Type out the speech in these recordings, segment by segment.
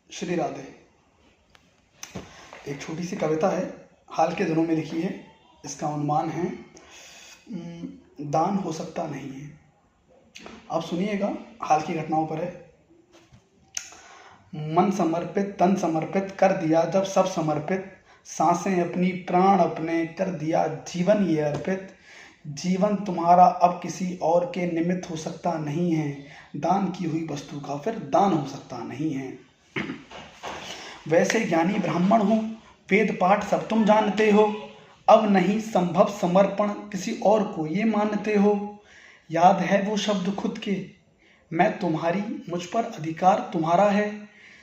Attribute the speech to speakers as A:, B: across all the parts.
A: श्री राधे। एक छोटी सी कविता है, हाल के दिनों में लिखी है। इसका उन्माद है दान हो सकता नहीं है। आप सुनिएगा, हाल की घटनाओं पर है। मन समर्पित तन समर्पित कर दिया जब सब समर्पित, सांसें अपनी प्राण अपने कर दिया जीवन ये अर्पित। जीवन तुम्हारा अब किसी और के निमित्त हो सकता नहीं है, दान की हुई वस्तु का फिर दान हो सकता नहीं है। वैसे ज्ञानी ब्राह्मण हो, वेद पाठ सब तुम जानते हो, अब नहीं संभव समर्पण किसी और को ये मानते हो। याद है वो शब्द खुद के, मैं तुम्हारी मुझ पर अधिकार तुम्हारा है,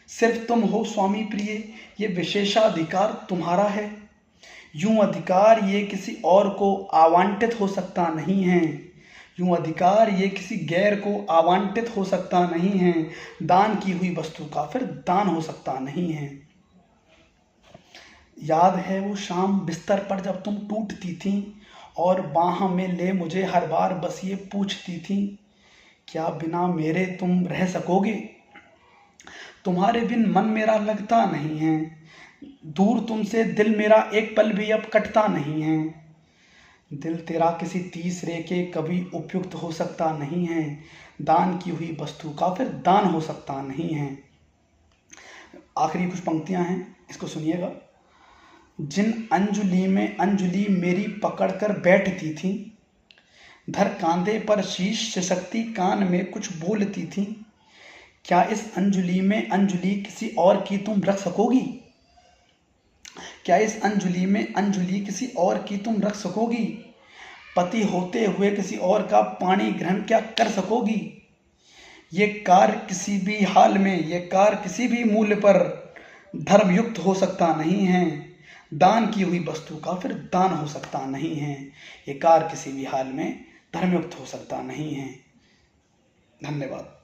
A: सिर्फ तुम हो स्वामी प्रिय ये विशेषाधिकार तुम्हारा है। यूं अधिकार ये किसी और को आवंटित हो सकता नहीं है, यूं अधिकार ये किसी गैर को आवंटित हो सकता नहीं है। दान की हुई वस्तु का फिर दान हो सकता नहीं है। याद है वो शाम बिस्तर पर जब तुम टूटती थी और बाह में ले मुझे हर बार बस ये पूछती थी, क्या बिना मेरे तुम रह सकोगे? तुम्हारे बिन मन मेरा लगता नहीं है, दूर तुमसे दिल मेरा एक पल भी अब कटता नहीं है। दिल तेरा किसी तीसरे के कभी उपयुक्त हो सकता नहीं है, दान की हुई वस्तु का फिर दान हो सकता नहीं है। आखिरी कुछ पंक्तियां हैं, इसको सुनिएगा। जिन अंजुली में अंजुली मेरी पकड़कर बैठती थी, धर कांधे पर शीश सिसकती कान में कुछ बोलती थी, क्या इस अंजुली में अंजुली किसी और की तुम रख सकोगी? क्या इस अंजुली में अंजुली किसी और की तुम रख सकोगी? पति होते हुए किसी और का पाणी ग्रहण क्या कर सकोगी? ये कार्य किसी भी हाल में, ये कार्य किसी भी मूल्य पर धर्मयुक्त हो सकता नहीं है, दान की हुई वस्तु का फिर दान हो सकता नहीं है। ये कार्य किसी भी हाल में धर्मयुक्त हो सकता नहीं है। धन्यवाद।